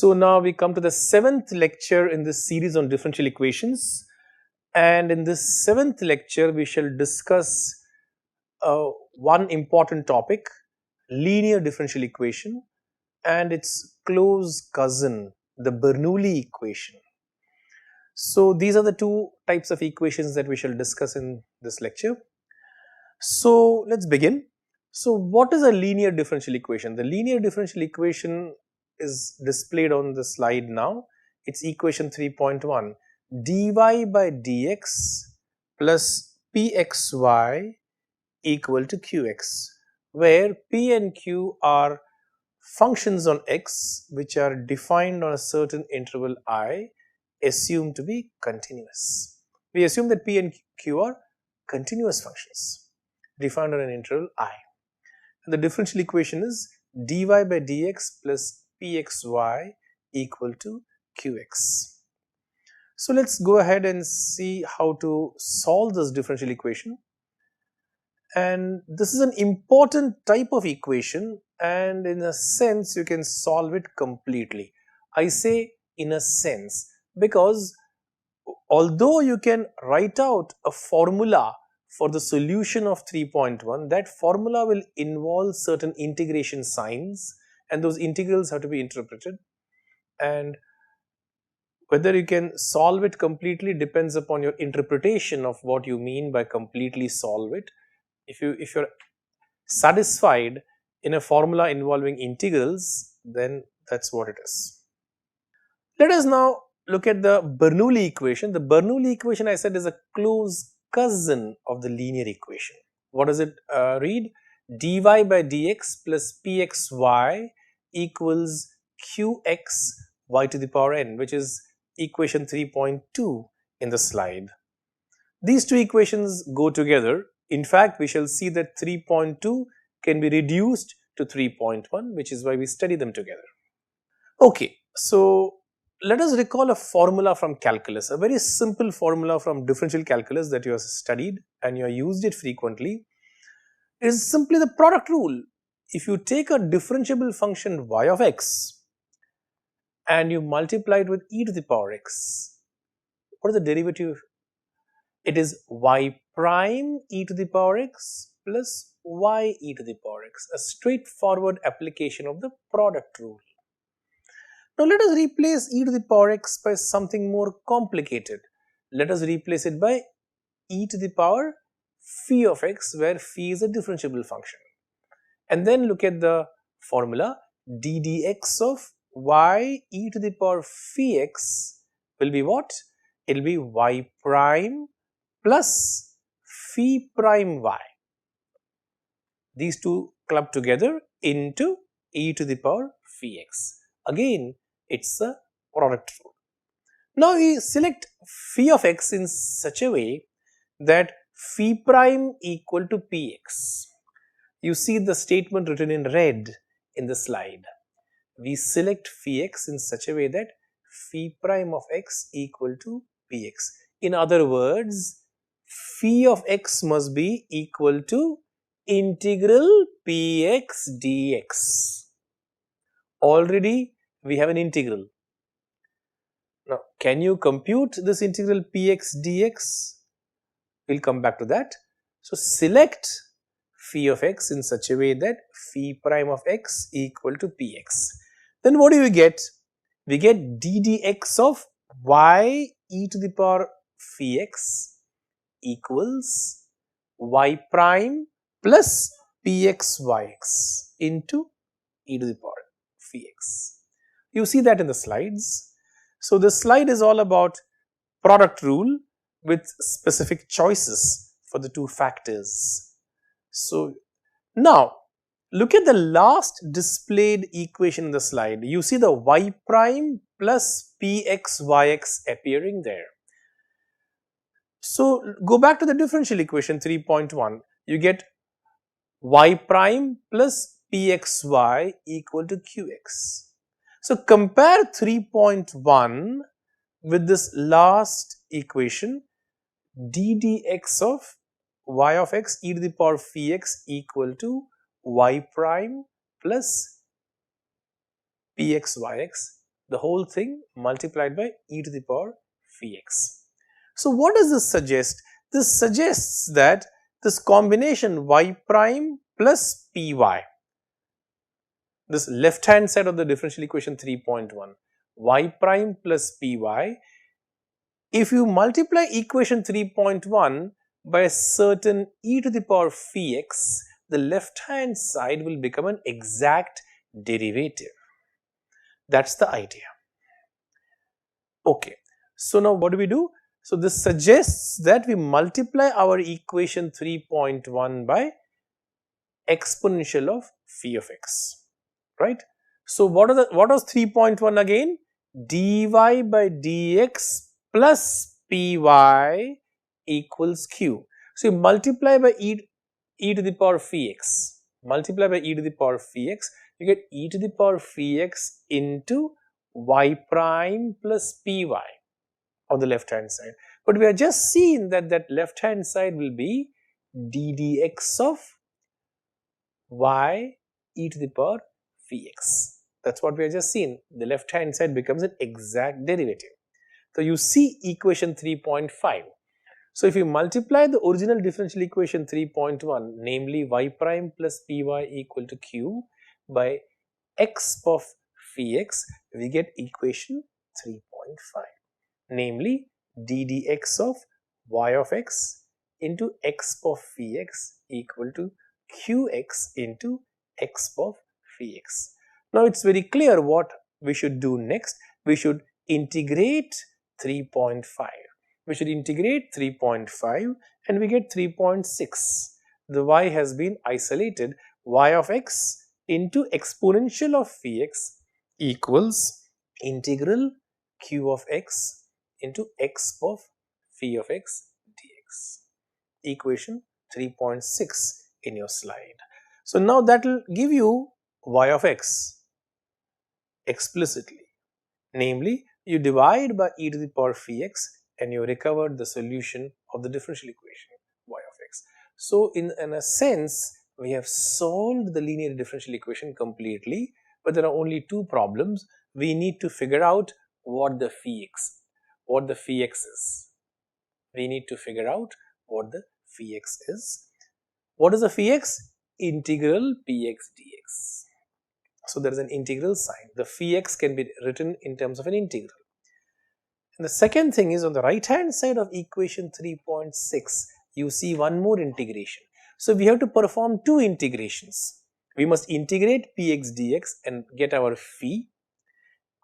So now we come to the 7th lecture in this series on differential equations, and in this 7th lecture we shall discuss one important topic, linear differential equation and its close cousin, the Bernoulli equation. So these are the two types of equations that we shall discuss in this lecture. So let's begin. So what is a linear differential equation? The linear differential equation is displayed on the slide now. It's equation 3.1. dy by dx plus pxy equal to qx, where p and q are functions on x which are defined on a certain interval I, assumed to be continuous. We assume that p and q are continuous functions defined on an interval I. And the differential equation is dy by dx plus pxy equal to qx. So let's go ahead and see how to solve this differential equation. And this is an important type of equation, and in a sense you can solve it completely. I say in a sense because although you can write out a formula for the solution of 3.1, that formula will involve certain integration signs, and those integrals have to be interpreted, and whether you can solve it completely depends upon your interpretation of what you mean by completely solve it. If you're satisfied in a formula involving integrals, then that's what it is. Let us now look at the Bernoulli equation. The Bernoulli equation, I said, is a close cousin of the linear equation. What does it read? dy by dx plus pxy equals qx y to the power n, which is equation 3.2 in the slide. These two equations go together. In fact, we shall see that 3.2 can be reduced to 3.1, which is why we study them together. Okay, so let us recall a formula from calculus, a very simple formula from differential calculus that you have studied and you have used it frequently. It is simply the product rule. If you take a differentiable function y of x and you multiply it with e to the power x, what is the derivative? It is y prime e to the power x plus y e to the power x, a straightforward application of the product rule. Now let us replace e to the power x by something more complicated. Let us replace it by e to the power phi of x, where phi is a differentiable function. And then look at the formula. d dx of y e to the power phi x will be what? It will be y prime plus phi prime y. These two club together into e to the power phi x. Again, it's a product rule. Now we select phi of x in such a way that phi prime equal to px. You see the statement written in red in the slide. We select phi x in such a way that phi prime of x equal to px. In other words, phi of x must be equal to integral px dx. Already we have an integral. Now, can you compute this integral px dx? We'll come back to that. So, select phi of x in such a way that phi prime of x equal to px. Then what do we get? We get d dx of y e to the power phi x equals y prime plus pxyx into e to the power phi x. You see that in the slides. So the slide is all about product rule with specific choices for the two factors. So now look at the last displayed equation in the slide. You see the y prime plus pxyx appearing there. So go back to the differential equation 3.1. You get y prime plus pxy equal to qx. So compare 3.1 with this last equation, d dx of y of x e to the power phi x equal to y prime plus pxyx the whole thing multiplied by e to the power phi x. So what does this suggest? This suggests that this combination y prime plus py, this left hand side of the differential equation 3.1, y prime plus py, if you multiply equation 3.1 by a certain e to the power phi x, the left hand side will become an exact derivative. That's the idea. Okay, so now what do? So this suggests that we multiply our equation 3.1 by exponential of phi of x, right? So what was 3.1 again? Dy by dx plus py equals q. So you multiply by e to the power phi x, multiply by e to the power phi x, you get e to the power phi x into y prime plus py on the left hand side. But we have just seen that that left hand side will be ddx of y e to the power phi x. That's what we have just seen. The left hand side becomes an exact derivative. So you see equation 3.5. So if you multiply the original differential equation 3.1, namely y prime plus py equal to q by x of phi x, we get equation 3.5, namely ddx of y of x into x of phi x equal to qx into x of phi x. Now it's very clear what we should do next. We should integrate 3.5. We should integrate 3.5 and we get 3.6. The y has been isolated. Y of x into exponential of phi x equals integral q of x into x of phi of x dx. Equation 3.6 in your slide. So now that will give you y of x explicitly. Namely, you divide by e to the power phi x and you recovered the solution of the differential equation y of x. So in a sense, we have solved the linear differential equation completely, but there are only two problems. We need to figure out what the phi x is. We need to figure out what the phi x is. What is the phi x? Integral px dx. So there is an integral sign. The phi x can be written in terms of an integral. And the second thing is, on the right hand side of equation 3.6, you see one more integration. So we have to perform two integrations. We must integrate px dx and get our phi.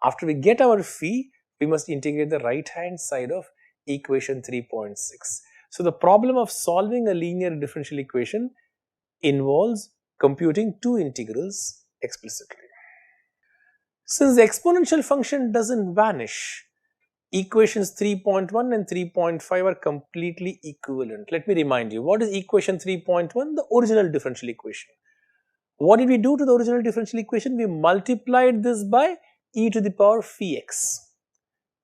After we get our phi, we must integrate the right hand side of equation 3.6. So the problem of solving a linear differential equation involves computing two integrals explicitly. Since the exponential function doesn't vanish, equations 3.1 and 3.5 are completely equivalent. Let me remind you, what is equation 3.1? The original differential equation. What did we do to the original differential equation? We multiplied this by e to the power phi x.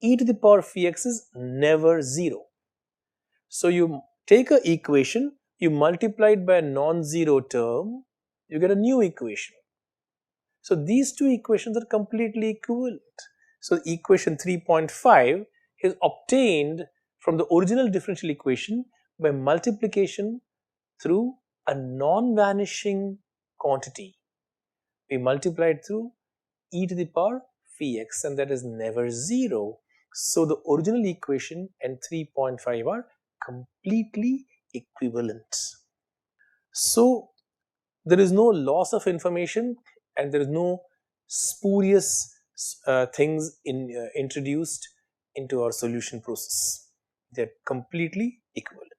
E to the power phi x is never 0. So you take an equation, you multiply it by a non-zero term, you get a new equation. So these two equations are completely equivalent. So equation 3.5 is obtained from the original differential equation by multiplication through a non-vanishing quantity. We multiply it through e to the power phi x, and that is never 0. So the original equation and 3.5 are completely equivalent. So there is no loss of information and there is no spurious things introduced into our solution process. They are completely equivalent.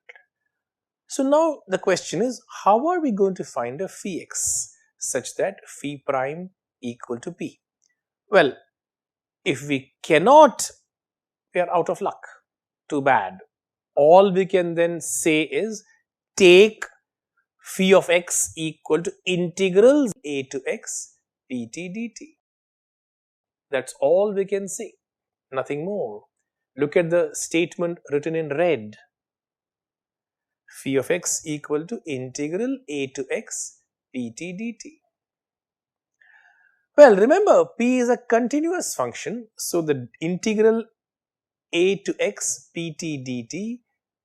So now the question is, how are we going to find a phi x such that phi prime equal to p? Well, if we cannot, we are out of luck. Too bad. All we can then say is take phi of x equal to integral a to x pt dt. That's all we can say, nothing more. Look at the statement written in red. Phi of x equal to integral a to x pt dt. Well, remember p is a continuous function, so the integral a to x pt dt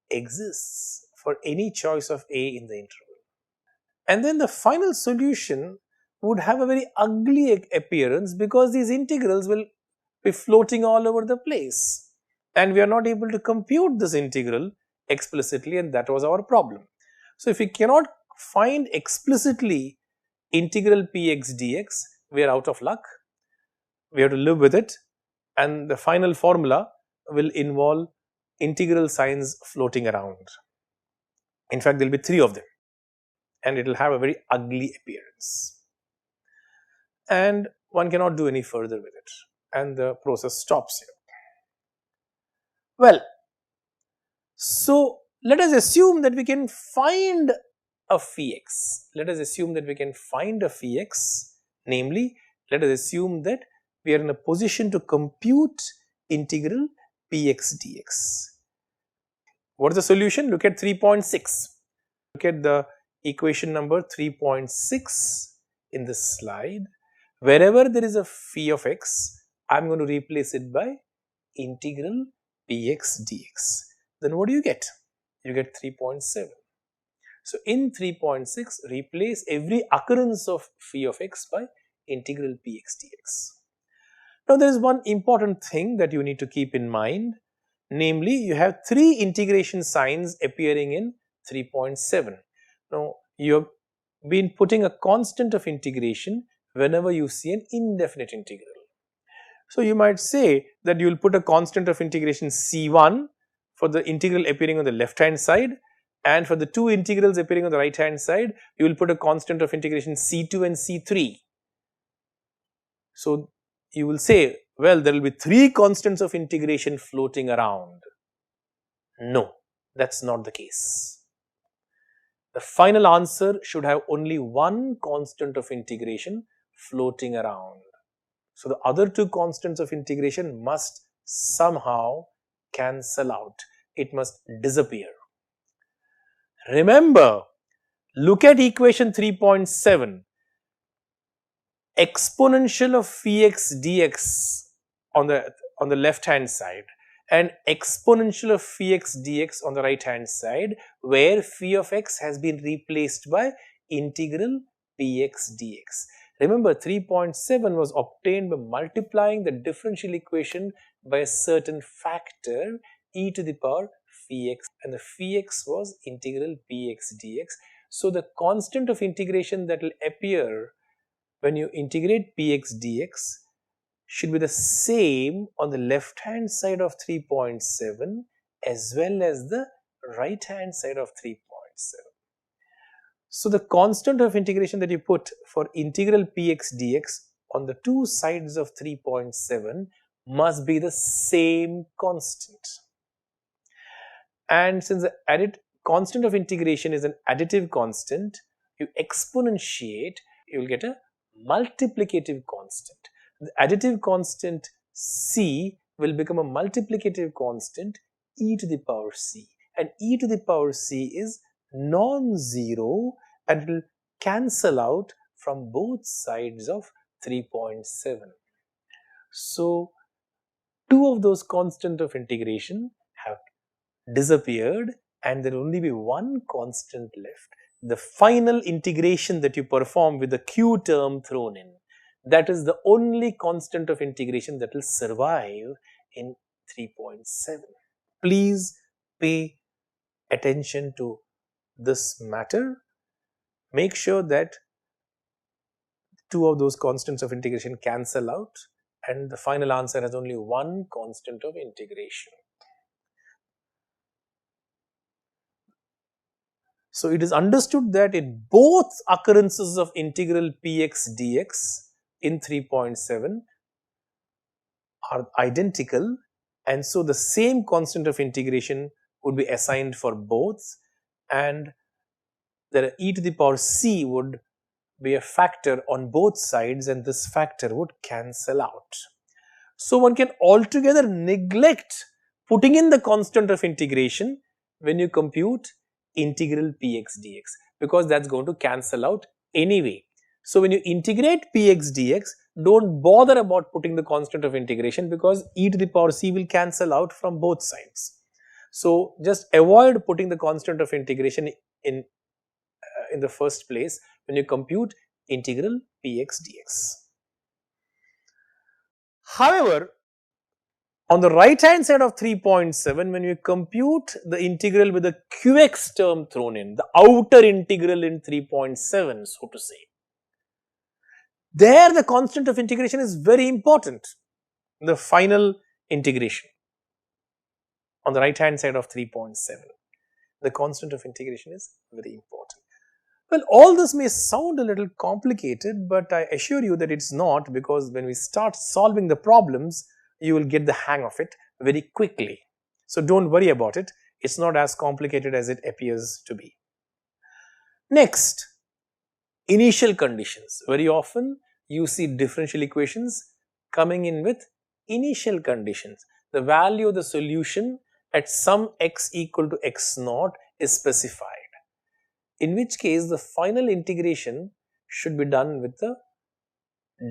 exists for any choice of a in the interval. And then the final solution would have a very ugly appearance because these integrals will be floating all over the place. And we are not able to compute this integral explicitly, and that was our problem. So if we cannot find explicitly integral px dx, we are out of luck. We have to live with it, and the final formula will involve integral signs floating around. In fact, there will be 3 of them, and it will have a very ugly appearance. And one cannot do any further with it, and the process stops here. Well, so let us assume that we can find a phi x. Let us assume that we can find a phi x, namely, let us assume that we are in a position to compute integral px dx. What is the solution? Look at 3.6. Look at the equation number 3.6 in this slide. Wherever there is a phi of x, I am going to replace it by integral px dx. Then what do you get? You get 3.7. So in 3.6, replace every occurrence of phi of x by integral px dx. Now there is one important thing that you need to keep in mind, namely you have 3 integration signs appearing in 3.7. Now you have been putting a constant of integration whenever you see an indefinite integral. So you might say that you will put a constant of integration c1 for the integral appearing on the left hand side, and for the 2 integrals appearing on the right hand side, you will put a constant of integration c2 and c3. So you will say, well, there will be 3 constants of integration floating around. No, that's not the case. The final answer should have only 1 constant of integration floating around. So the other 2 constants of integration must somehow cancel out. It must disappear. Remember, look at equation 3.7. Exponential of phi x dx on the left hand side and exponential of phi x dx on the right hand side, where phi of x has been replaced by integral px dx. Remember, 3.7 was obtained by multiplying the differential equation by a certain factor e to the power phi x, and the phi x was integral px dx. So the constant of integration that will appear when you integrate px dx should be the same on the left hand side of 3.7 as well as the right hand side of 3.7. So the constant of integration that you put for integral px dx on the 2 sides of 3.7 must be the same constant. And since the constant of integration is an additive constant, you exponentiate, you will get a multiplicative constant. The additive constant c will become a multiplicative constant e to the power c, and e to the power c is non-zero and will cancel out from both sides of 3.7. So 2 of those constant of integration have disappeared and there will only be 1 constant left. The final integration that you perform with the q term thrown in, that is the only constant of integration that will survive in 3.7. Please pay attention to this matter. Make sure that 2 of those constants of integration cancel out and the final answer has only 1 constant of integration. So it is understood that in both occurrences of integral px dx in 3.7 are identical, and so the same constant of integration would be assigned for both, and the e to the power c would be a factor on both sides and this factor would cancel out. So one can altogether neglect putting in the constant of integration when you compute integral px dx because that's going to cancel out anyway. So when you integrate px dx, don't bother about putting the constant of integration because e to the power c will cancel out from both sides. So just avoid putting the constant of integration in the first place when you compute integral px dx. However, on the right hand side of 3.7, when you compute the integral with the qx term thrown in, the outer integral in 3.7, so to say, there the constant of integration is very important. The final integration on the right hand side of 3.7, the constant of integration is very important. Well, all this may sound a little complicated, but I assure you that it's not, because when we start solving the problems, you will get the hang of it very quickly. So don't worry about it. It's not as complicated as it appears to be. Next, initial conditions. Very often you see differential equations coming in with initial conditions. The value of the solution at some x equal to x naught is specified, in which case the final integration should be done with the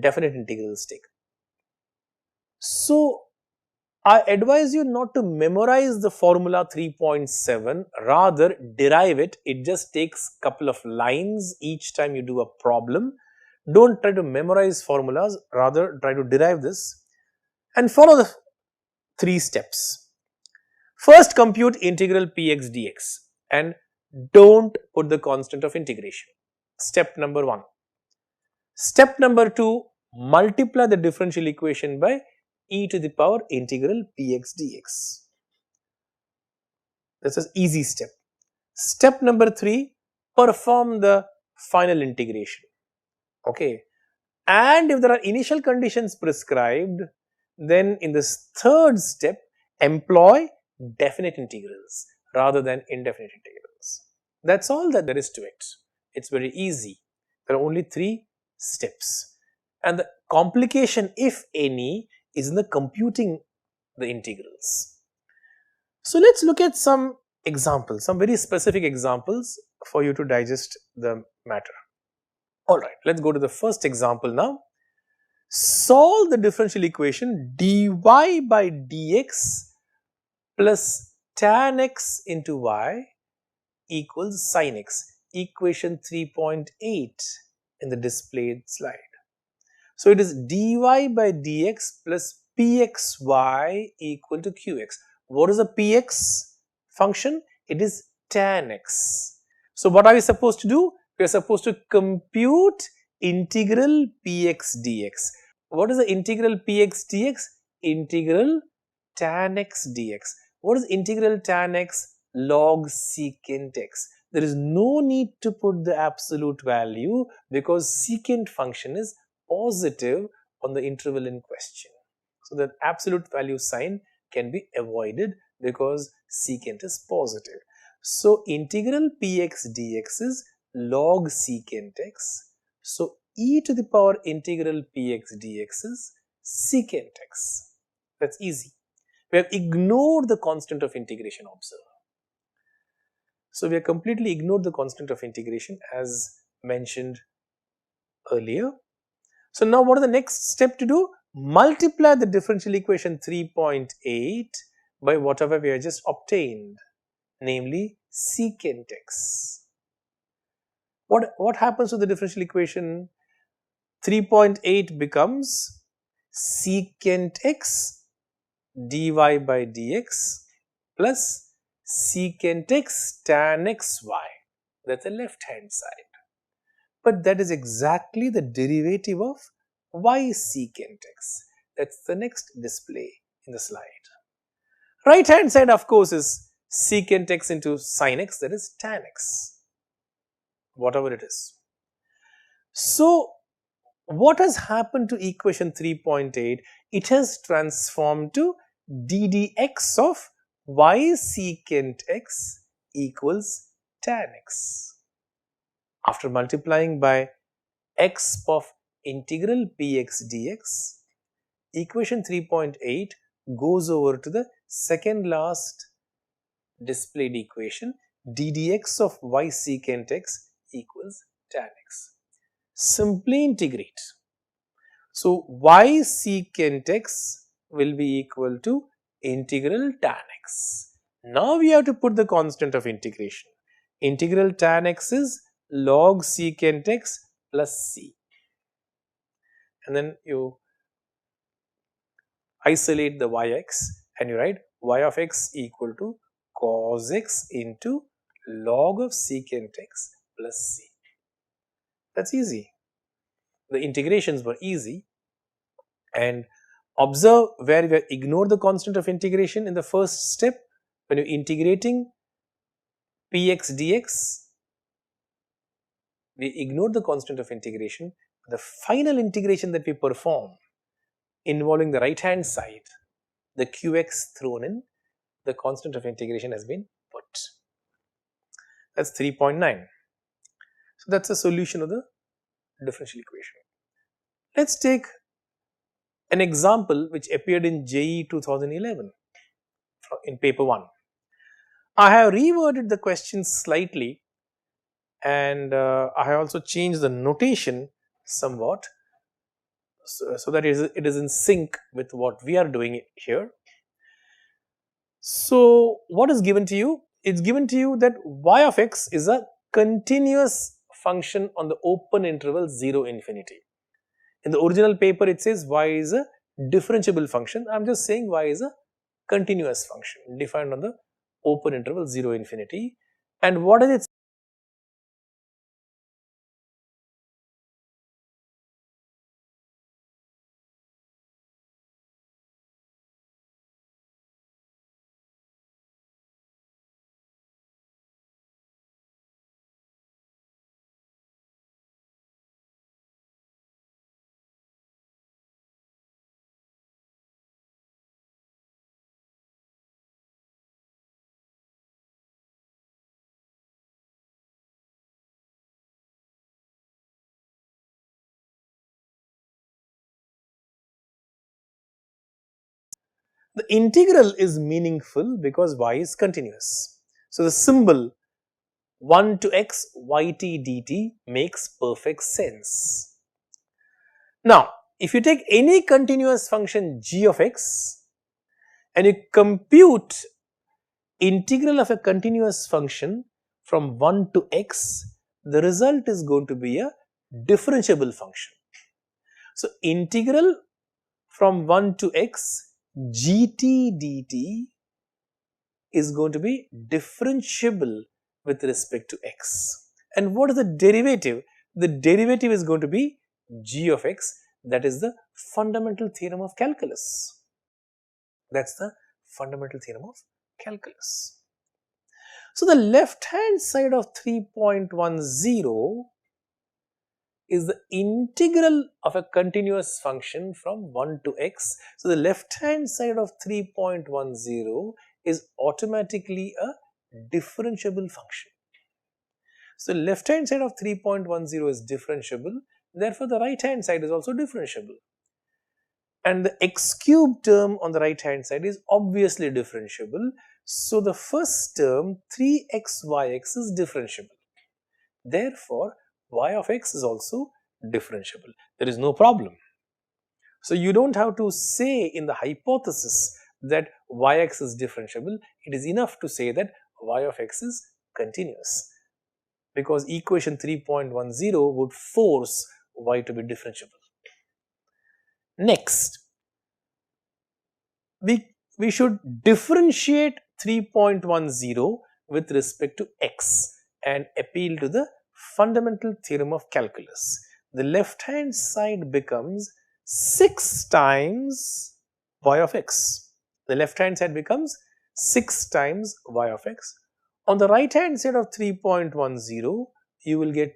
definite integral stick. So I advise you not to memorize the formula 3.7, rather derive it. It just takes a couple of lines each time you do a problem. Don't try to memorize formulas, rather try to derive this and follow the 3 steps. First, compute integral px dx and don't put the constant of integration. Step number 1. Step number 2, multiply the differential equation by e to the power integral px dx. That's an easy step. Step number 3, perform the final integration. Okay. And if there are initial conditions prescribed, then in this third step, employ definite integrals rather than indefinite integrals. That's all that there is to it. It's very easy. There are only 3 steps. And the complication, if any, is in the computing the integrals. So let's look at some examples, some very specific examples for you to digest the matter. Alright, let's go to the first example now. Solve the differential equation dy by dx plus tan x into y equals sin x, equation 3.8 in the displayed slide. So it is dy by dx plus pxy equal to qx. What is a px function? It is tan x. So what are we supposed to do? We are supposed to compute integral px dx. What is the integral px dx? Integral tan x dx. What is integral tan x? Log secant x. There is no need to put the absolute value because secant function is positive on the interval in question. So the absolute value sign can be avoided because secant is positive. So integral px dx is log secant x. So e to the power integral px dx is secant x. That's easy. We have ignored the constant of integration, observe. So we have completely ignored the constant of integration as mentioned earlier. So now what is the next step to do? Multiply the differential equation 3.8 by whatever we have just obtained, namely secant x. What happens to the differential equation? 3.8 becomes secant x dy by dx plus secant x tan xy. That's the left hand side. But that is exactly the derivative of y secant x. That's the next display in the slide. Right hand side, of course, is secant x into sin x, that is tan x, whatever it is. So what has happened to equation 3.8? It has transformed to ddx of y secant x equals tan x. After multiplying by x of integral px dx, equation 3.8 goes over to the second last displayed equation, ddx of y secant x equals tan x. Simply integrate. So y secant x will be equal to integral tan x. Now we have to put the constant of integration. Integral tan x is log secant x plus c. And then you isolate the yx and you write y of x equal to cos x into log of secant x plus c. That's easy. The integrations were easy. And observe where we ignore the constant of integration in the first step. When you're integrating px dx, we ignore the constant of integration. The final integration that we perform involving the right hand side, the qx thrown in, the constant of integration has been put. That's 3.9. So that's the solution of the differential equation. Let's take an example which appeared in JEE 2011 in paper 1. I have reworded the question slightly, and I have also changed the notation somewhat so that it is in sync with what we are doing here. So what is given to you? It's given to you that y of x is a continuous function on the open interval 0 infinity. In the original paper it says y is a differentiable function. I am just saying y is a continuous function defined on the open interval 0 infinity. And what is its the integral is meaningful because y is continuous. So the symbol 1 to x yt dt makes perfect sense. Now, if you take any continuous function g of x and you compute integral of a continuous function from 1 to x, the result is going to be a differentiable function. So, integral from 1 to x gt dt is going to be differentiable with respect to x. And what is the derivative? The derivative is going to be g of x. That is the fundamental theorem of calculus. That's the fundamental theorem of calculus. So the left hand side of 3.10 is the integral of a continuous function from 1 to x. So the left hand side of 3.10 is automatically a differentiable function. So left hand side of 3.10 is differentiable, therefore the right hand side is also differentiable. And the x cube term on the right hand side is obviously differentiable. So the first term 3xyx is differentiable. Therefore, y of x is also differentiable. There is no problem. So you don't have to say in the hypothesis that yx is differentiable. It is enough to say that y of x is continuous, because equation 3.10 would force y to be differentiable. Next, we should differentiate 3.10 with respect to x and appeal to the fundamental theorem of calculus. The left hand side becomes 6 times y of x. The left hand side becomes 6 times y of x. On the right hand side of 3.10, you will get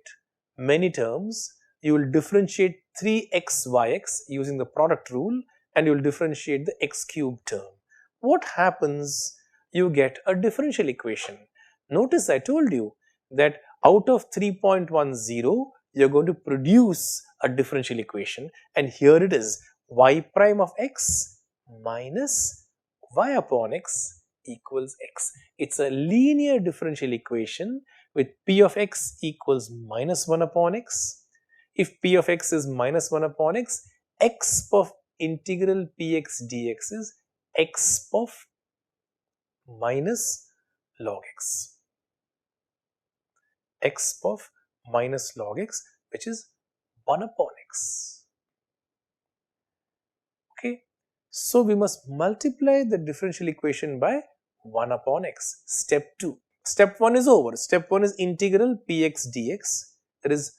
many terms. You will differentiate 3xyx using the product rule, and you will differentiate the x cube term. What happens? You get a differential equation. Notice I told you that out of 3.10, you are going to produce a differential equation, and here it is: y prime of x minus y upon x equals x. It's a linear differential equation with p of x equals minus 1 upon x. If p of x is minus 1 upon x, x of integral px dx is x of minus log x. X of minus log x, which is 1 upon x. Okay. So we must multiply the differential equation by 1 upon x. Step 2. Step 1 is over. Step 1 is integral px dx, that is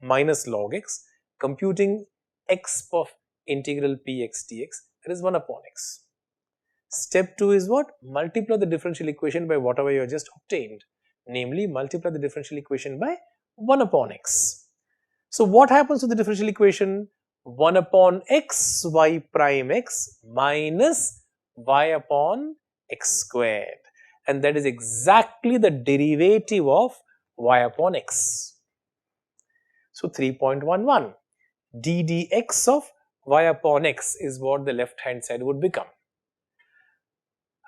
minus log x, computing x of integral px dx, that is 1 upon x. Step 2 is what? Multiply the differential equation by whatever you have just obtained. Namely, multiply the differential equation by 1 upon x. So what happens to the differential equation? 1 upon x y prime x minus y upon x squared. And that is exactly the derivative of y upon x. So 3.11 d dx of y upon x is what the left hand side would become.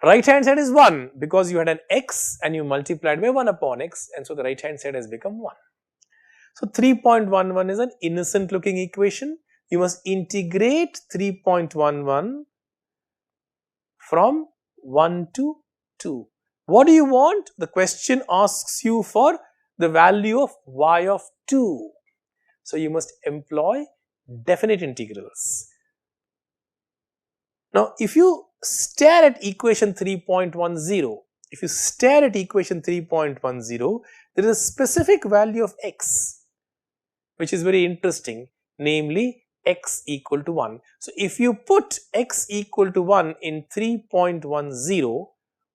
Right hand side is 1 because you had an x and you multiplied by 1 upon x, and so the right hand side has become 1. So 3.11 is an innocent looking equation. You must integrate 3.11 from 1 to 2. What do you want? The question asks you for the value of y of 2. So you must employ definite integrals. Now, if you stare at equation 3.10, there is a specific value of x, which is very interesting, namely x equal to 1. So, if you put x equal to 1 in 3.10,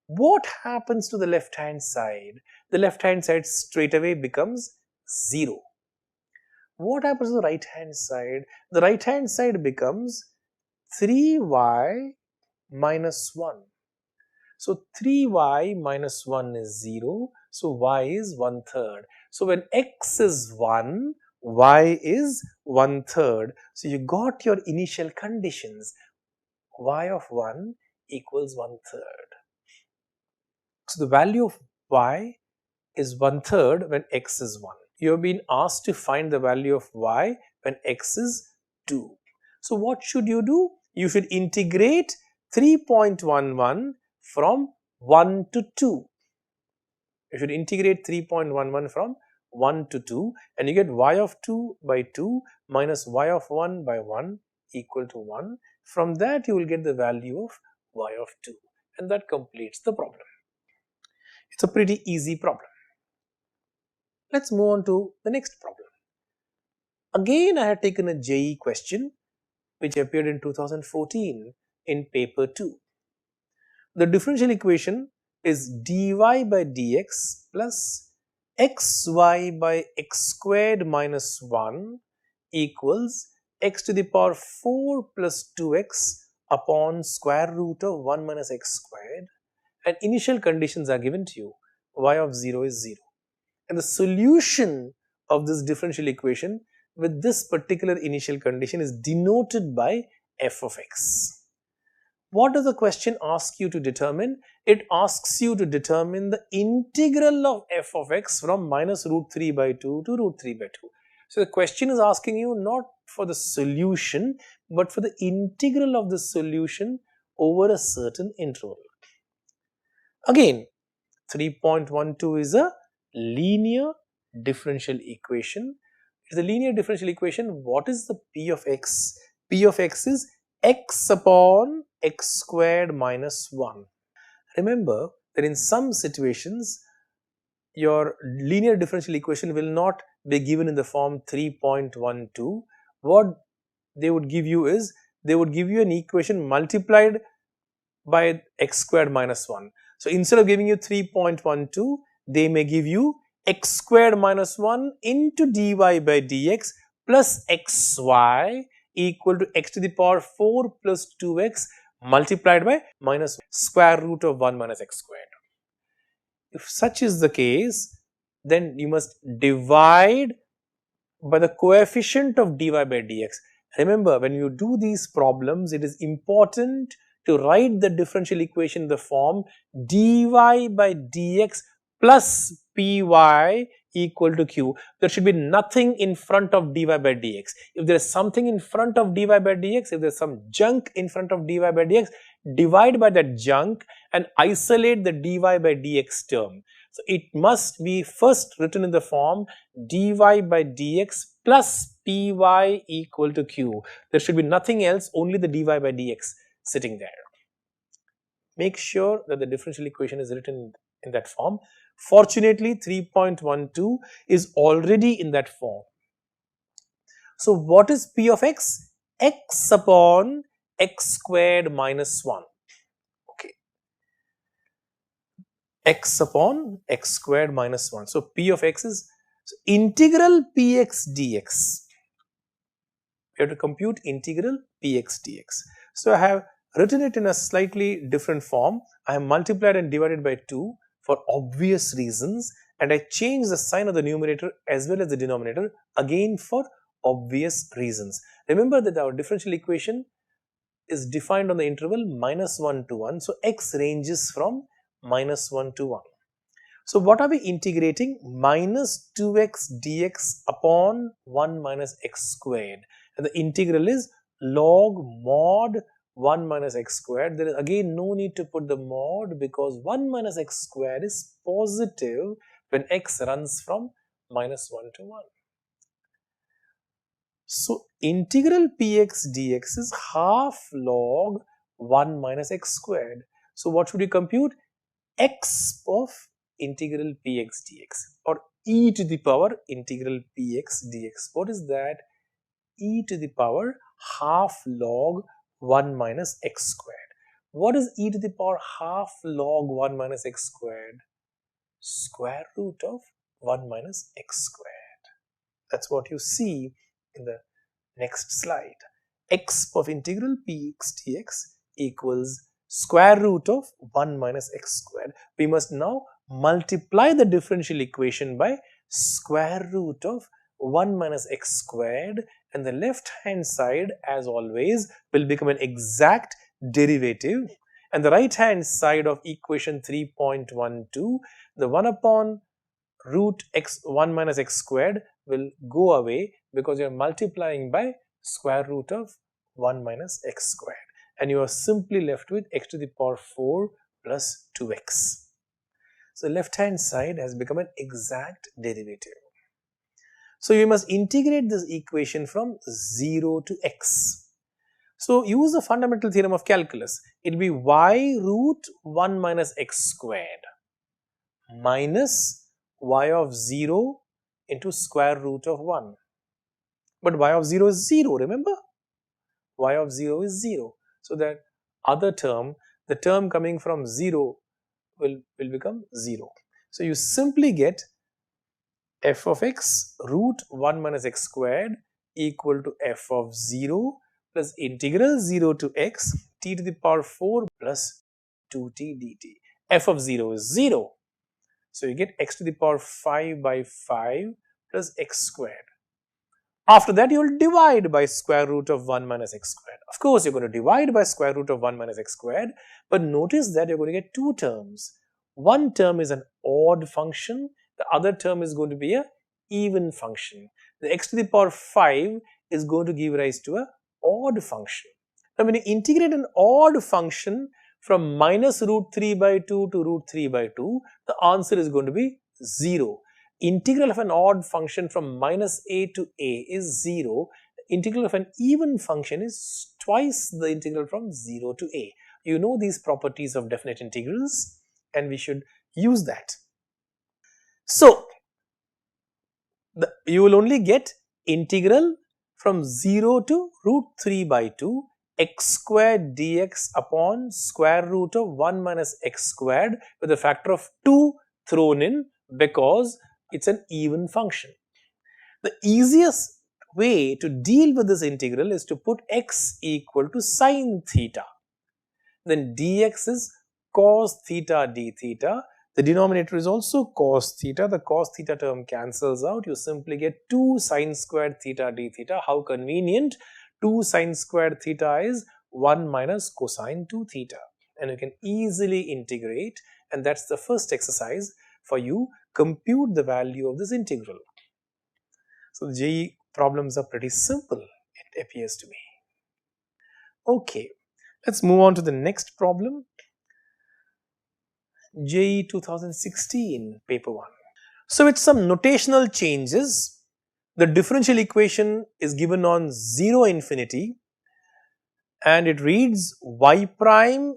what happens to the left hand side? The left hand side straight away becomes 0. What happens to the right hand side? The right hand side becomes 3y minus 1. So 3y minus 1 is 0. So y is 1/3. So when x is 1, y is 1/3. So you got your initial conditions. Y of 1 equals 1/3. So the value of y is 1/3 when x is 1. You have been asked to find the value of y when x is 2. So what should you do? You should integrate 3.11 from 1 to 2. You should integrate 3.11 from 1 to 2, and you get y of 2 by 2 minus y of 1 by 1 equal to 1. From that you will get the value of y of 2, and that completes the problem. It's a pretty easy problem. Let's move on to the next problem. Again, I had taken a JEE question which appeared in 2014 in paper 2. The differential equation is dy by dx plus xy by x squared minus 1 equals x to the power 4 plus 2x upon square root of 1 minus x squared, and initial conditions are given to you. Y of 0 is 0. And the solution of this differential equation with this particular initial condition is denoted by f of x. What does the question ask you to determine? It asks you to determine the integral of f of x from minus root 3 by 2 to root 3 by 2. So the question is asking you not for the solution, but for the integral of the solution over a certain interval. Again, 3.12 is a linear differential equation. It's a linear differential equation. What is the p of x? P of x is x upon x squared minus 1. Remember that in some situations, your linear differential equation will not be given in the form 3.12. What they would give you is, they would give you an equation multiplied by x squared minus 1. So instead of giving you 3.12, they may give you x squared minus 1 into dy by dx plus xy equal to x to the power 4 plus 2x multiplied by minus square root of 1 minus x squared. If such is the case, then you must divide by the coefficient of dy by dx. Remember, when you do these problems, it is important to write the differential equation in the form dy by dx plus py equal to q, there should be nothing in front of dy by dx. If there is something in front of dy by dx, if there is some junk in front of dy by dx, divide by that junk and isolate the dy by dx term. So it must be first written in the form dy by dx plus py equal to q. There should be nothing else, only the dy by dx sitting there. Make sure that the differential equation is written in that form. Fortunately, 3.12 is already in that form. So what is p of x? X upon x squared minus 1. Okay. X upon x squared minus 1. So p of x is integral px dx. We have to compute integral px dx. So I have written it in a slightly different form. I have multiplied and divided by 2 for obvious reasons, and I change the sign of the numerator as well as the denominator again for obvious reasons. Remember that our differential equation is defined on the interval -1 to 1. So x ranges from -1 to 1. So what are we integrating? Minus 2x dx upon 1 minus x squared. And the integral is log mod 1 minus x squared. There is again no need to put the mod because 1 minus x squared is positive when x runs from -1 to 1. So integral px dx is half log 1 minus x squared. So what should we compute? X of integral px dx, or e to the power integral px dx. What is that? E to the power half log 1 minus x squared. What is e to the power half log 1 minus x squared? Square root of 1 minus x squared. That's what you see in the next slide. X of integral px dx equals square root of 1 minus x squared. We must now multiply the differential equation by square root of 1 minus x squared, and the left hand side, as always, will become an exact derivative, and the right hand side of equation 3.12, the 1 upon root x 1 minus x squared will go away because you are multiplying by square root of 1 minus x squared, and you are simply left with x to the power 4 plus 2x. So left hand side has become an exact derivative. So you must integrate this equation from 0 to x. So use the fundamental theorem of calculus. It will be y root 1 minus x squared minus y of 0 into square root of 1. But y of 0 is 0, remember? Y of 0 is 0. So that other term, the term coming from 0 will become 0. So you simply get f of x root 1 minus x squared equal to f of 0 plus integral 0 to x t to the power 4 plus 2t dt. F of 0 is 0. So you get x to the power 5 by 5 plus x squared. After that, you will divide by square root of 1 minus x squared. Of course, you're going to divide by square root of 1 minus x squared, but notice that you're going to get two terms. One term is an odd function, the other term is going to be an even function. The x to the power 5 is going to give rise to an odd function. Now, when you integrate an odd function from minus root 3 by 2 to root 3 by 2, the answer is going to be 0. Integral of an odd function from minus a to a is 0. The integral of an even function is twice the integral from 0 to a. You know these properties of definite integrals, and we should use that. So, you will only get integral from 0 to root 3 by 2 x squared dx upon square root of 1 minus x squared with a factor of 2 thrown in because it's an even function. The easiest way to deal with this integral is to put x equal to sine theta. Then dx is cos theta d theta. The denominator is also cos theta. The cos theta term cancels out. You simply get 2 sine squared theta d theta. How convenient. 2 sine squared theta is 1 minus cosine 2 theta. And you can easily integrate, and that's the first exercise. for you compute the value of this integral. So the JEE problems are pretty simple, it appears to me. Okay, let's move on to the next problem. JEE 2016, paper 1. So with some notational changes, the differential equation is given on 0 infinity and it reads y prime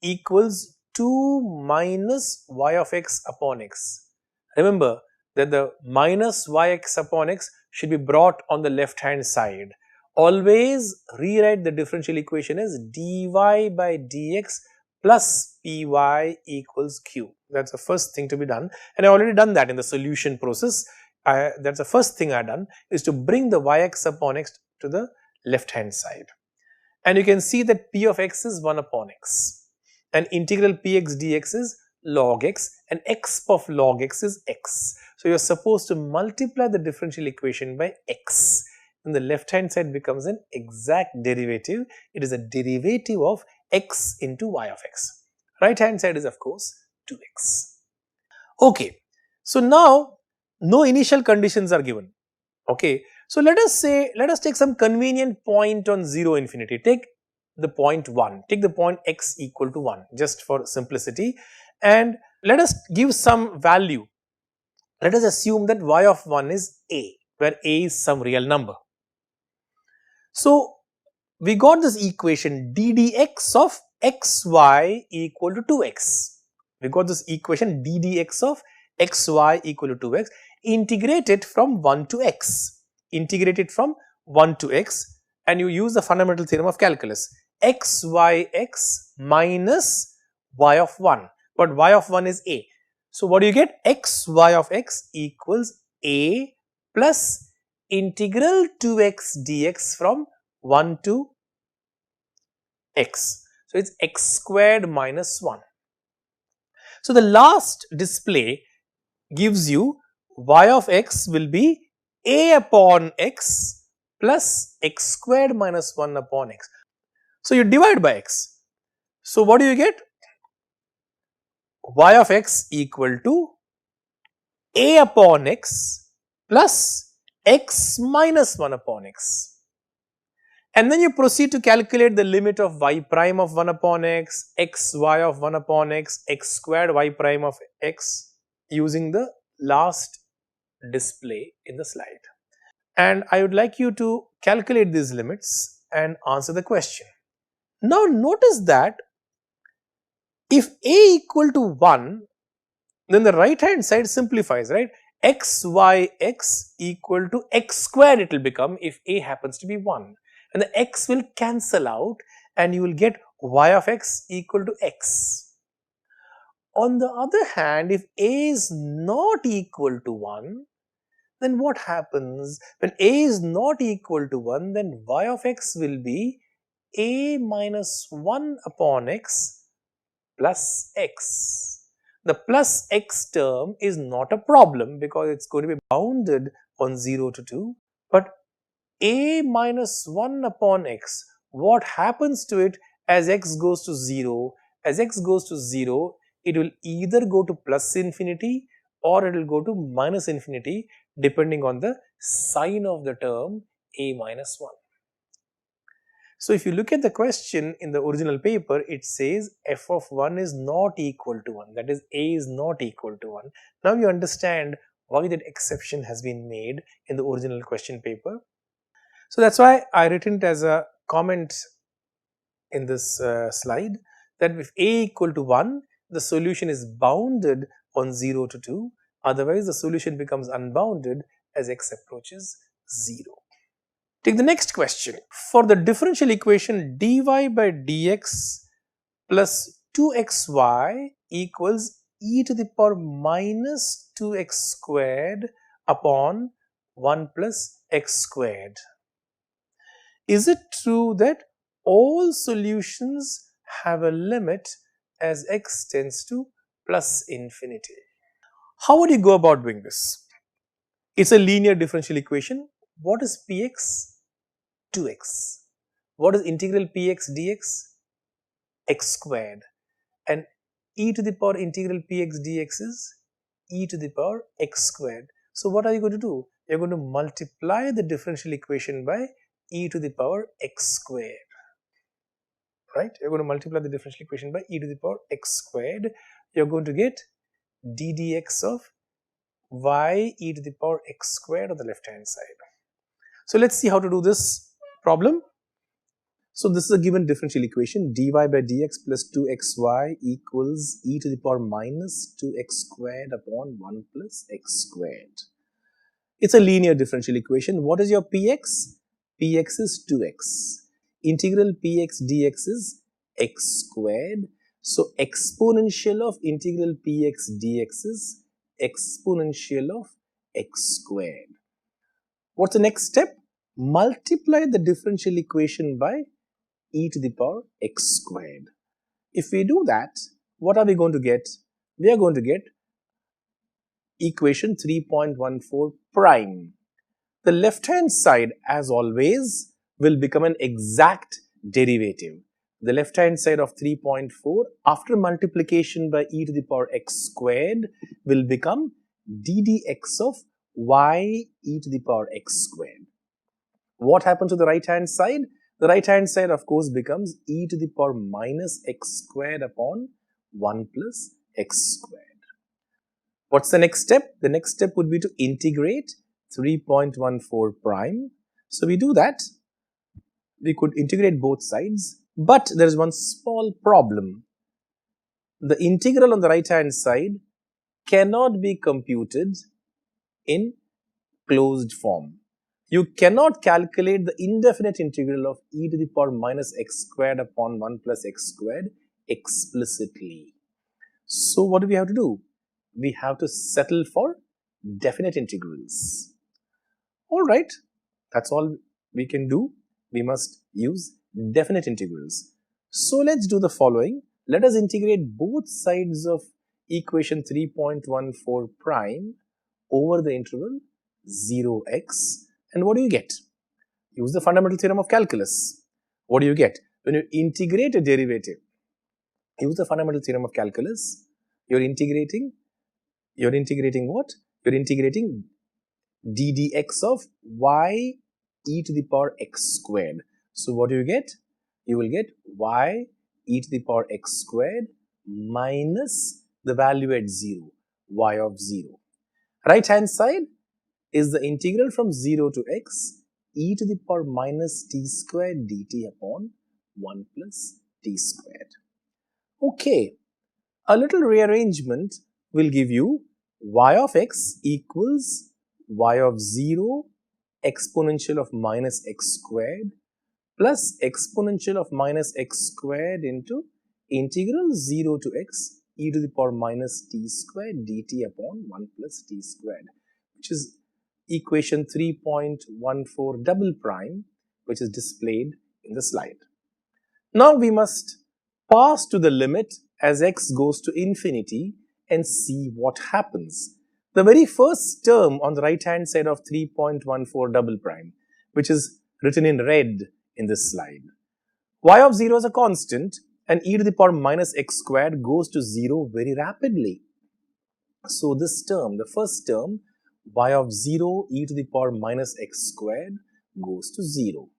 equals 2 minus y of x upon x. Remember that the minus yx upon x should be brought on the left hand side. Always rewrite the differential equation as dy by dx plus py equals q. That's the first thing to be done, and I already done that in the solution process. That's the first thing I done, is to bring the yx upon x to the left hand side. And you can see that p of x is 1 upon x and integral px dx is log x and x of log x is x. So you are supposed to multiply the differential equation by x. And the left hand side becomes an exact derivative. It is a derivative of x into y of x. Right hand side is of course 2x. Okay, so now no initial conditions are given. Okay, so let us take some convenient point on 0 infinity. Take the point 1, take the point x equal to 1 just for simplicity, and let us give some value. Let us assume that y of 1 is a, where a is some real number. So we got this equation ddx of xy equal to 2x. We got this equation ddx of xy equal to 2x. Integrate it from 1 to x. Integrate it from 1 to x and you use the fundamental theorem of calculus. Xyx minus y of 1. But y of 1 is a. So what do you get? Xy of x equals a plus integral 2x dx from 1 to x. So it's x squared minus 1. So the last display gives you y of x will be a upon x plus x squared minus 1 upon x. So you divide by x. So what do you get? Y of x equal to a upon x plus x minus 1 upon x. And then you proceed to calculate the limit of y prime of 1 upon x, xy of 1 upon x, x squared y prime of x using the last display in the slide. And I would like you to calculate these limits and answer the question. Now notice that if a equal to 1, then the right hand side simplifies, right? Xyx equal to x squared it will become if a happens to be 1. And the x will cancel out and you will get y of x equal to x. On the other hand, if a is not equal to 1, then what happens? When a is not equal to 1, then y of x will be a minus 1 upon x plus x. The plus x term is not a problem because it's going to be bounded on 0 to 2, but a minus 1 upon x, what happens to it as x goes to 0? As x goes to 0, it will either go to plus infinity or it will go to minus infinity depending on the sign of the term a minus 1. So if you look at the question in the original paper, it says f of 1 is not equal to 1, that is a is not equal to 1. Now you understand why that exception has been made in the original question paper. So that's why I written it as a comment in this slide that if a equal to 1, the solution is bounded on 0 to 2, otherwise the solution becomes unbounded as x approaches 0. Take the next question. For the differential equation dy by dx plus 2xy equals e to the power minus 2x squared upon 1 plus x squared. Is it true that all solutions have a limit as x tends to plus infinity? How would you go about doing this? It's a linear differential equation. What is px? 2x. What is integral px dx? X squared. And e to the power integral px dx is e to the power x squared. So what are you going to do? You're going to multiply the differential equation by e to the power x squared, right? You're going to multiply the differential equation by e to the power x squared. You're going to get d dx of y e to the power x squared on the left hand side. So let's see how to do this problem. So this is a given differential equation, dy by dx plus 2xy equals e to the power minus 2x squared upon 1 plus x squared. It's a linear differential equation. What is your px? Px is 2x. Integral px dx is x squared. So exponential of integral px dx is exponential of x squared. What's the next step? Multiply the differential equation by e to the power x squared. If we do that, what are we going to get? We are going to get equation 3.14 prime. The left hand side, as always, will become an exact derivative. The left hand side of 3.4 after multiplication by e to the power x squared will become d dx of y e to the power x squared. What happens to the right hand side? The right hand side, of course, becomes e to the power minus x squared upon 1 plus x squared. What's the next step? The next step would be to integrate 3.14 prime. So we do that. We could integrate both sides, but there is one small problem. The integral on the right hand side cannot be computed in closed form. You cannot calculate the indefinite integral of e to the power minus x squared upon 1 plus x squared explicitly. So what do we have to do? We have to settle for definite integrals. Alright, that's all we can do. We must use definite integrals. So let's do the following. Let us integrate both sides of equation 3.14 prime over the interval 0x. And what do you get? Use the fundamental theorem of calculus. What do you get? When you integrate a derivative, use the fundamental theorem of calculus. You're integrating what? You're integrating d dx of y e to the power x squared. So what do you get? You will get y e to the power x squared minus the value at 0, y of 0. Right hand side is the integral from 0 to x e to the power minus t squared dt upon 1 plus t squared. Okay, a little rearrangement will give you y of x equals y of 0 exponential of minus x squared plus exponential of minus x squared into integral 0 to x e to the power minus t squared dt upon 1 plus t squared, which is equation 3.14 double prime, which is displayed in the slide. Now we must pass to the limit as x goes to infinity and see what happens. The very first term on the right hand side of 3.14 double prime, which is written in red in this slide. Y of 0 is a constant and e to the power minus x squared goes to 0 very rapidly. So this term, the first term, y of 0 e to the power minus x squared goes to 0.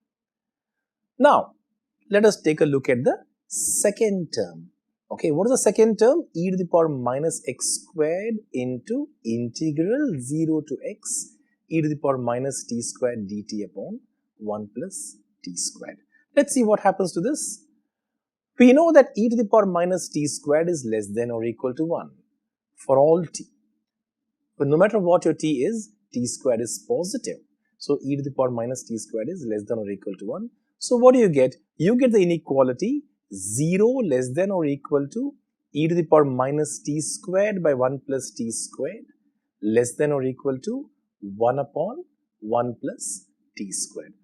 Now, let us take a look at the second term. Okay, what is the second term? E to the power minus x squared into integral 0 to x e to the power minus t squared dt upon 1 plus t squared. Let's see what happens to this. We know that e to the power minus t squared is less than or equal to 1 for all t. But no matter what your t is, t squared is positive. So e to the power minus t squared is less than or equal to 1. So what do you get? You get the inequality 0 less than or equal to e to the power minus t squared by 1 plus t squared less than or equal to 1 upon 1 plus t squared.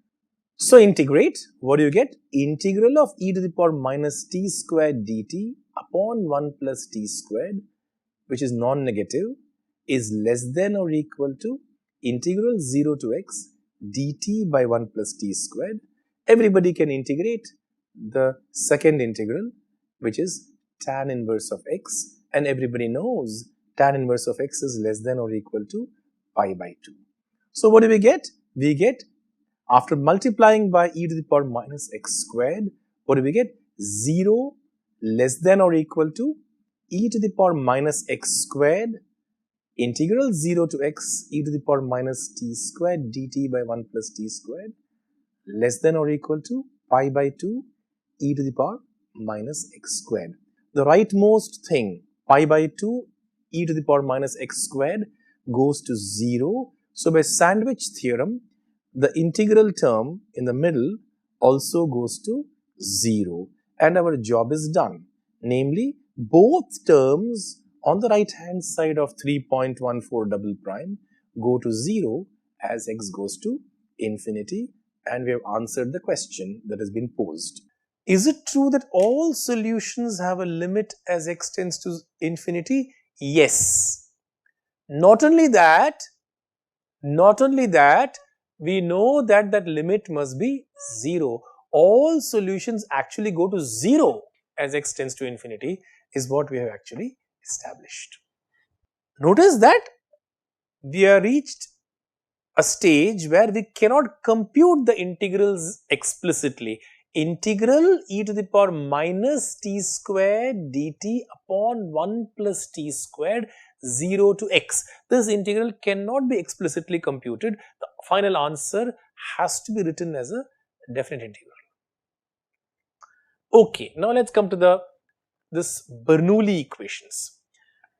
So integrate, what do you get? Integral of e to the power minus t squared dt upon 1 plus t squared, which is non-negative, is less than or equal to integral 0 to x dt by 1 plus t squared. Everybody can integrate the second integral, which is tan inverse of x, and everybody knows tan inverse of x is less than or equal to pi by 2. So what do we get? We get, after multiplying by e to the power minus x squared, what do we get? 0 less than or equal to e to the power minus x squared integral 0 to x e to the power minus t squared dt by 1 plus t squared less than or equal to pi by 2 e to the power minus x squared. The rightmost thing, pi by 2 e to the power minus x squared goes to 0. So by sandwich theorem, the integral term in the middle also goes to 0 and our job is done. Namely, both terms on the right hand side of 3.14 double prime go to 0 as x goes to infinity, and we have answered the question that has been posed. Is it true that all solutions have a limit as x tends to infinity? Yes. Not only that, we know that that limit must be 0. All solutions actually go to 0 as x tends to infinity is what we have actually established. Notice that we have reached a stage where we cannot compute the integrals explicitly. Integral e to the power minus t squared dt upon 1 plus t squared 0 to x. This integral cannot be explicitly computed. The final answer has to be written as a definite integral. Okay, now let's come to this Bernoulli equations.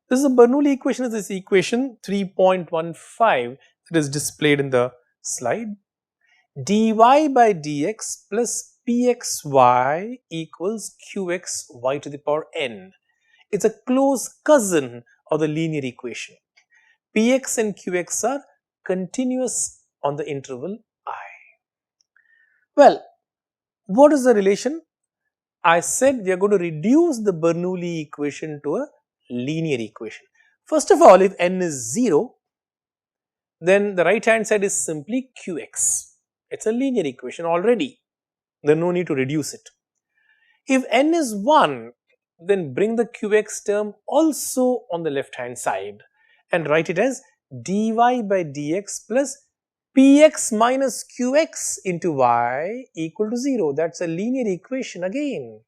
This is a Bernoulli equation, is this equation 3.15 that is displayed in the slide. dy by dx plus pxy equals qx y to the power n. It's a close cousin of the linear equation. Px and qx are continuous on the interval I. Well, what is the relation? I said we are going to reduce the Bernoulli equation to a linear equation. First of all, if n is 0, then the right hand side is simply qx. It's a linear equation already. There's no need to reduce it. If n is 1, then bring the qx term also on the left hand side and write it as dy by dx plus px minus qx into y equal to 0. That's a linear equation again.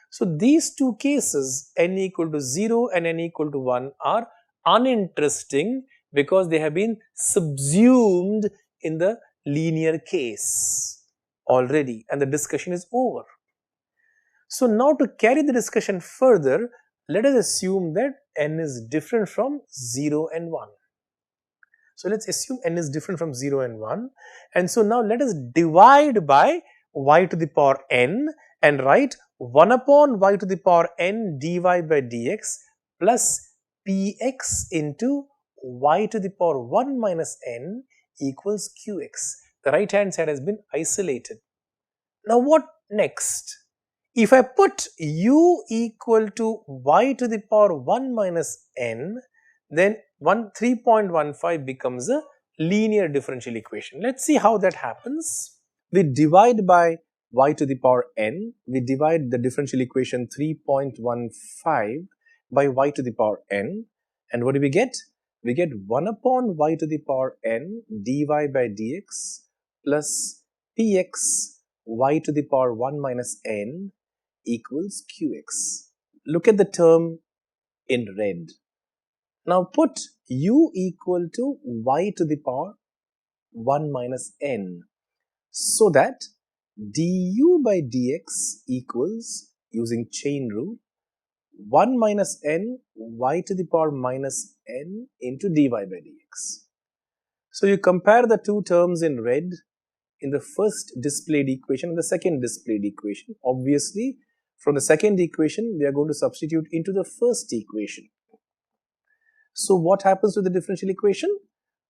So these two cases, n equal to 0 and n equal to 1, are uninteresting because they have been subsumed in the linear case already and the discussion is over. So now to carry the discussion further, let us assume that n is different from 0 and 1. So let's assume n is different from 0 and 1, and so now let us divide by y to the power n and write 1 upon y to the power n dy by dx plus px into y to the power 1 minus n equals qx. The right hand side has been isolated. Now what next? If I put u equal to y to the power 1 minus n, then 3.15 becomes a linear differential equation. Let's see how that happens. We divide by y to the power n. We divide the differential equation 3.15 by y to the power n. And what do we get? We get 1 upon y to the power n dy by dx plus px y to the power 1 minus n equals qx. Look at the term in red. Now put u equal to y to the power 1 minus n so that du by dx equals, using chain rule, 1 minus n y to the power minus n into dy by dx. So you compare the two terms in red in the first displayed equation and the second displayed equation. Obviously, from the second equation, we are going to substitute into the first equation. So what happens to the differential equation?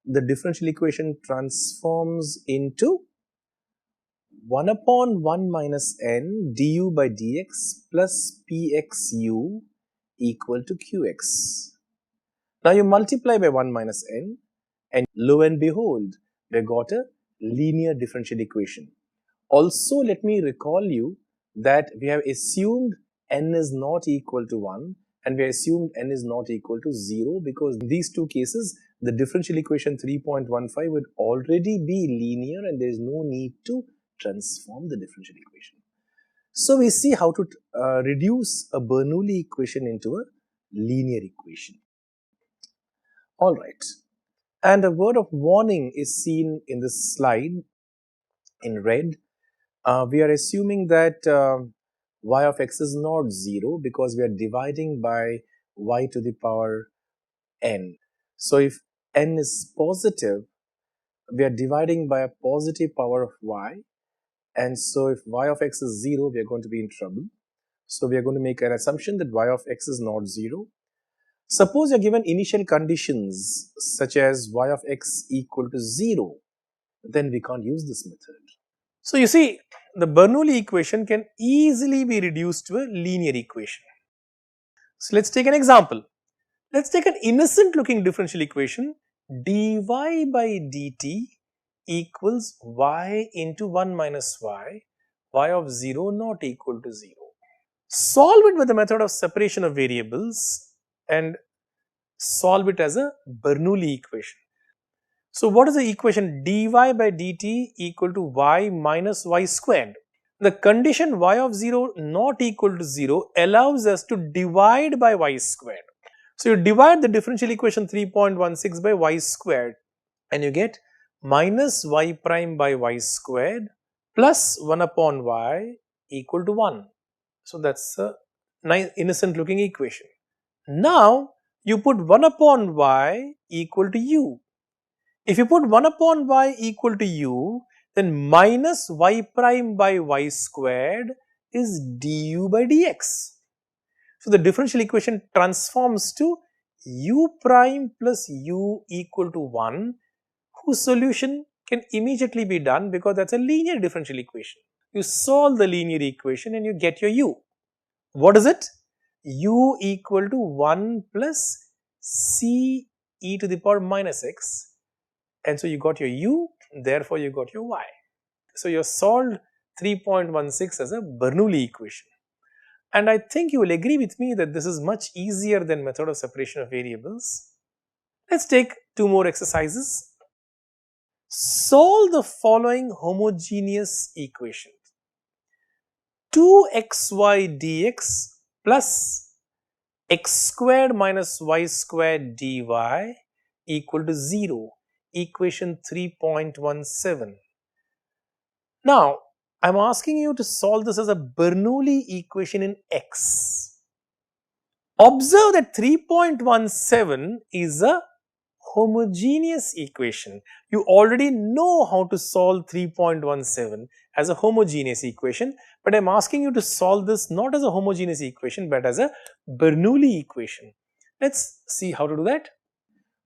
The differential equation transforms into 1 upon 1 minus n du by dx plus pxu equal to qx. Now you multiply by 1 minus n and lo and behold, we got a linear differential equation. Also, let me recall you that we have assumed n is not equal to 1 and we assumed n is not equal to 0 because in these two cases the differential equation 3.15 would already be linear and there is no need to transform the differential equation. So we see how to reduce a Bernoulli equation into a linear equation. Alright, and a word of warning is seen in this slide in red. We are assuming that y of x is not 0 because we are dividing by y to the power n. So if n is positive, we are dividing by a positive power of y, and so if y of x is 0, we are going to be in trouble. So we are going to make an assumption that y of x is not 0. Suppose you are given initial conditions such as y of x equal to 0, then we can't use this method. So you see, the Bernoulli equation can easily be reduced to a linear equation. So let's take an example. Let's take an innocent looking differential equation, dy by dt equals y into 1 minus y of 0 not equal to 0. Solve it with the method of separation of variables and solve it as a Bernoulli equation. So what is the equation? Dy by dt equal to y minus y squared. The condition y of 0 not equal to 0 allows us to divide by y squared. So you divide the differential equation 3.16 by y squared and you get minus y prime by y squared plus 1 upon y equal to 1. So that's a nice innocent looking equation. Now you put 1 upon y equal to u. If you put 1 upon y equal to u, then minus y prime by y squared is du by dx. So the differential equation transforms to u prime plus u equal to 1, whose solution can immediately be done because that's a linear differential equation. You solve the linear equation and you get your u. What is it? U equal to 1 plus c e to the power minus x, and so you got your u, therefore you got your y. So you solved 3.16 as a Bernoulli equation. And I think you will agree with me that this is much easier than method of separation of variables. Let's take two more exercises. Solve the following homogeneous equation. 2xy dx plus x squared minus y squared dy equal to 0, equation 3.17. Now, I am asking you to solve this as a Bernoulli equation in x. Observe that 3.17 is a homogeneous equation. You already know how to solve 3.17 as a homogeneous equation, but I am asking you to solve this not as a homogeneous equation but as a Bernoulli equation. Let's see how to do that.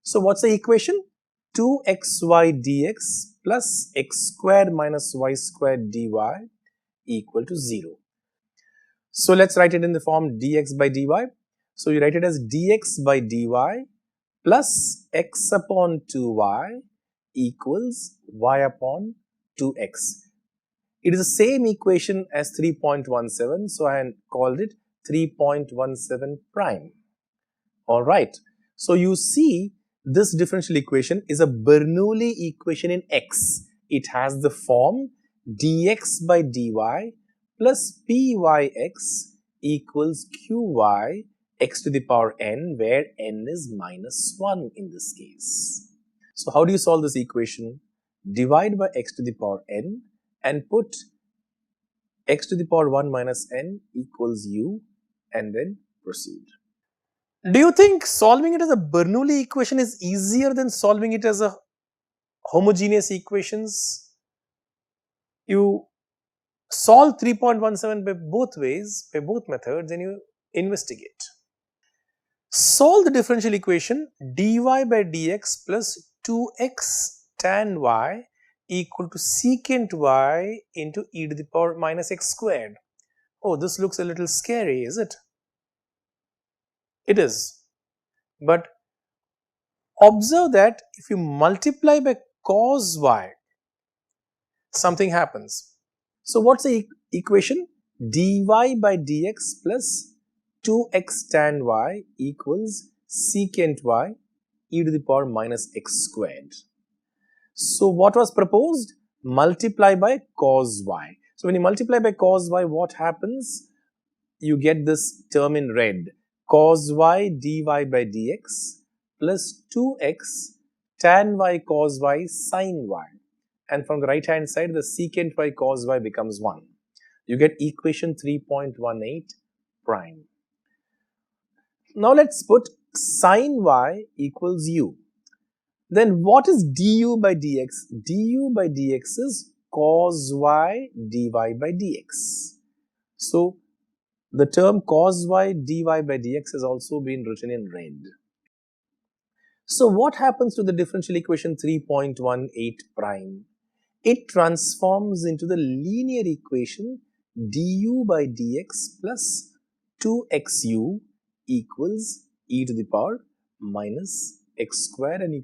So what's the equation? 2xy dx plus x squared minus y squared dy equal to 0. So let's write it in the form dx by dy. So you write it as dx by dy plus x upon 2y equals y upon 2x. It is the same equation as 3.17, so I called it 3.17 prime. Alright, so you see this differential equation is a Bernoulli equation in x. It has the form dx by dy plus pyx equals qy x to the power n, where n is minus 1 in this case. So how do you solve this equation? Divide by x to the power n and put x to the power 1 minus n equals u and then proceed. Do you think solving it as a Bernoulli equation is easier than solving it as a homogeneous equations? You solve 3.17 by both ways, by both methods, and you investigate. Solve the differential equation dy by dx plus 2x tan y equal to secant y into e to the power minus x squared. Oh, this looks a little scary, is it? It is. But observe that if you multiply by cos y, something happens. So what's the equation? Dy by dx plus 2x tan y equals secant y e to the power minus x squared. So what was proposed? Multiply by cos y. So when you multiply by cos y, what happens? You get this term in red, cos y dy by dx plus 2x tan y cos y sin y. And from the right hand side, the secant y cos y becomes 1. You get equation 3.18 prime. Now let's put sin y equals u. Then what is du by dx? Du by dx is cos y dy by dx. So the term cos y dy by dx has also been written in red. So what happens to the differential equation 3.18 prime? It transforms into the linear equation du by dx plus 2xu equals e to the power minus x square, and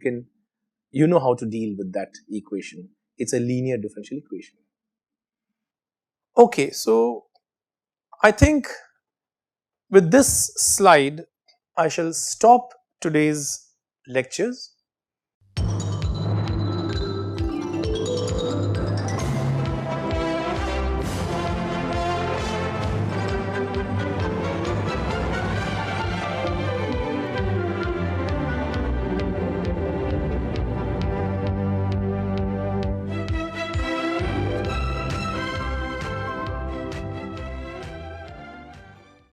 you know how to deal with that equation. It's a linear differential equation. Okay, so I think with this slide, I shall stop today's lectures.